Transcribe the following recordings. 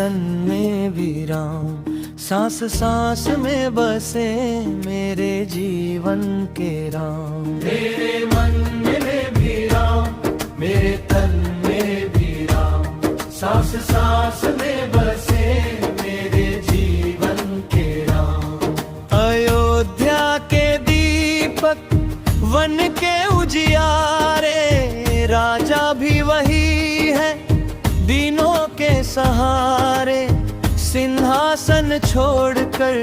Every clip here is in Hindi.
तन में भी राम, सांस सांस में बसे मेरे जीवन के राम। मेरे मन में भी राम, मेरे तन में भी राम, सांस सांस में बसे मेरे जीवन के राम। अयोध्या के दीपक वन के उजियारे, राजा भी वही है दीनों के सहारे। सिंहासन छोड़कर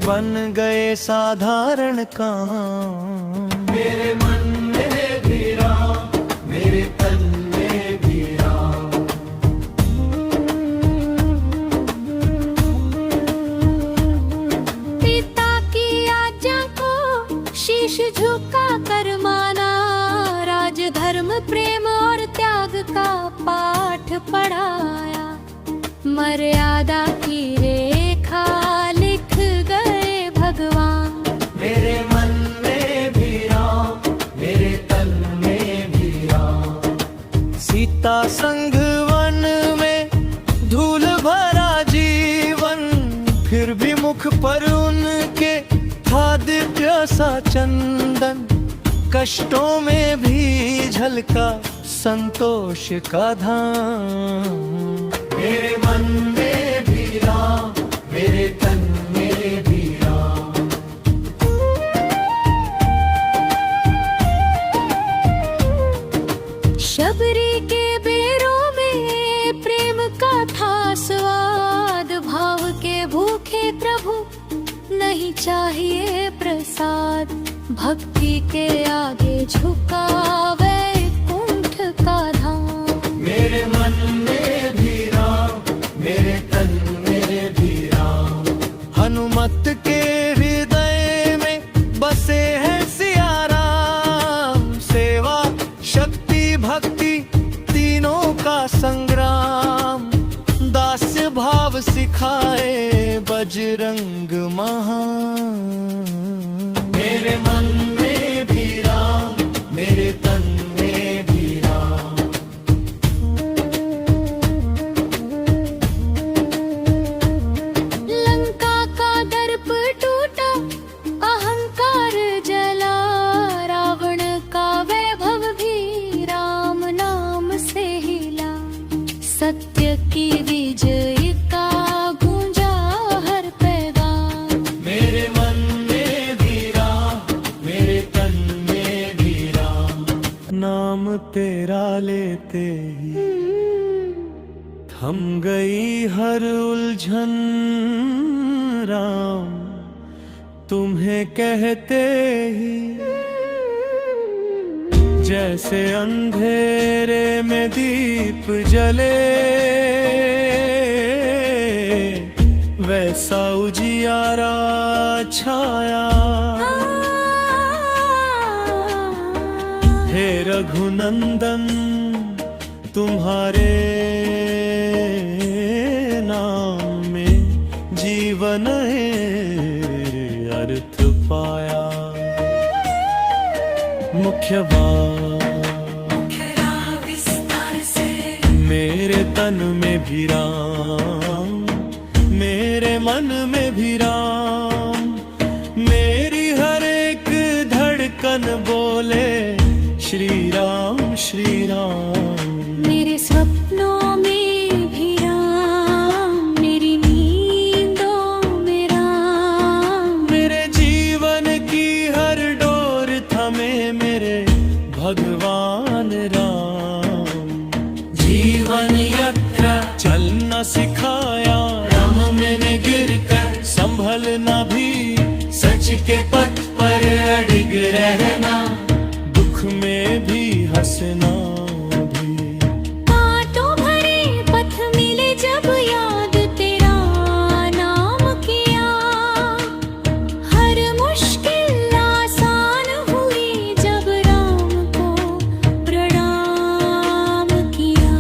बन गए साधारण काम। मेरे मन में भी राम, मेरे तन में भी राम। पिता की आज्ञा को शीश झुका कर माना, राजधर्म प्रेम और त्याग का पाठ पढ़ाया। मर्यादा की रेखा लिख गए भगवान। मेरे मन में भी राम, मेरे तन में भी राम। सीता संग वन में धूल भरा जीवन, फिर भी मुख पर उनके था दिव्य सा चंदन। कष्टों में भी झलका संतोष का धाम। मेरे मन में भी राम, मेरे तन में भी राम। शबरी के बेरों में प्रेम का था स्वाद। भाव के भूखे प्रभु नहीं चाहिए प्रसाद। भक्ति के आगे झुका वैकुंठ का धाम। मेरे मन में भी राम, मेरे तन में भी राम। हनुमत के हृदय में बसे हैं सिया राम। सेवा शक्ति भक्ति तीनों का संग्राम। दास्य भाव सिखाए बजरंग महान। मेरे मन में भी राम, मेरे तन में भी राम। लंका का दर्प टूटा, अहंकार जला। रावण का वैभव भी राम नाम से हिला। सत्य की विजय का गूंजा हर पैगाम। मेरे मन में भी राम, मेरे तन में भी राम। नाम तेरा लेते ही थम गई हर उलझन राम। तुम्हें कहते ही जैसे अंधेरे में दीप जले, वैसा उजियारा छाया। हे रघुनंदन तुम्हारे नाम में जीवन है अर्थ पाया। मुख्य मेरे तन में भी राम, मेरे मन में भी राम। मेरी हर एक धड़कन बोले श्री राम श्री राम। मेरे सपनों में भी राम, मेरी नींदों में राम। मेरे जीवन की हर डोर थमे मेरे भगवान राम। जीवन यात्रा चलना सिखाया, राह में गिर कर संभलना भी। सच के पथ पर अडिग रहना, दुख में भी हंसना भी। कांटों भरे पथ मिले जब याद तेरा नाम किया। हर मुश्किल आसान हुई जब राम को प्रणाम किया।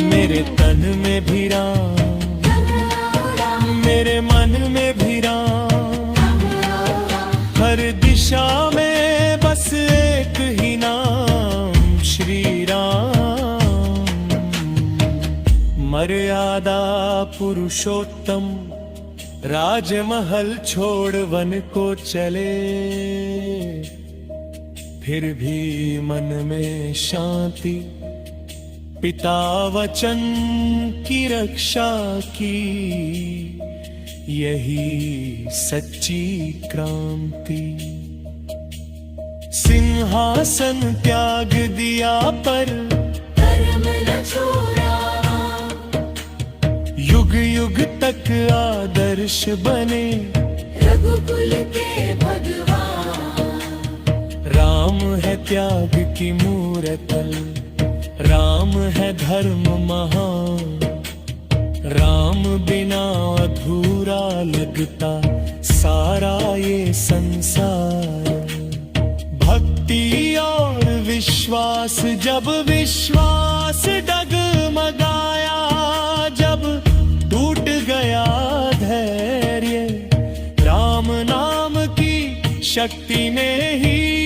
मेरे तन में भी राम, मेरे मन में भी राम। हर दिशा में बस एक ही नाम श्री राम। मर्यादा पुरुषोत्तम राजमहल छोड़ वन को चले, फिर भी मन में शांति, पिता वचन की रक्षा की, यही सच्ची क्रांति। सिंहासन त्याग दिया पर धर्म न छोड़ा, युग युग तक आदर्श बने रघुकुल के भगवान। राम है त्याग की मूरत, राम है धर्म महान, राम बिना अधूरा लगता सारा ये संसार। भक्ति और विश्वास, जब विश्वास डगमगाया, जब टूट गया धैर्य, राम नाम की शक्ति ने ही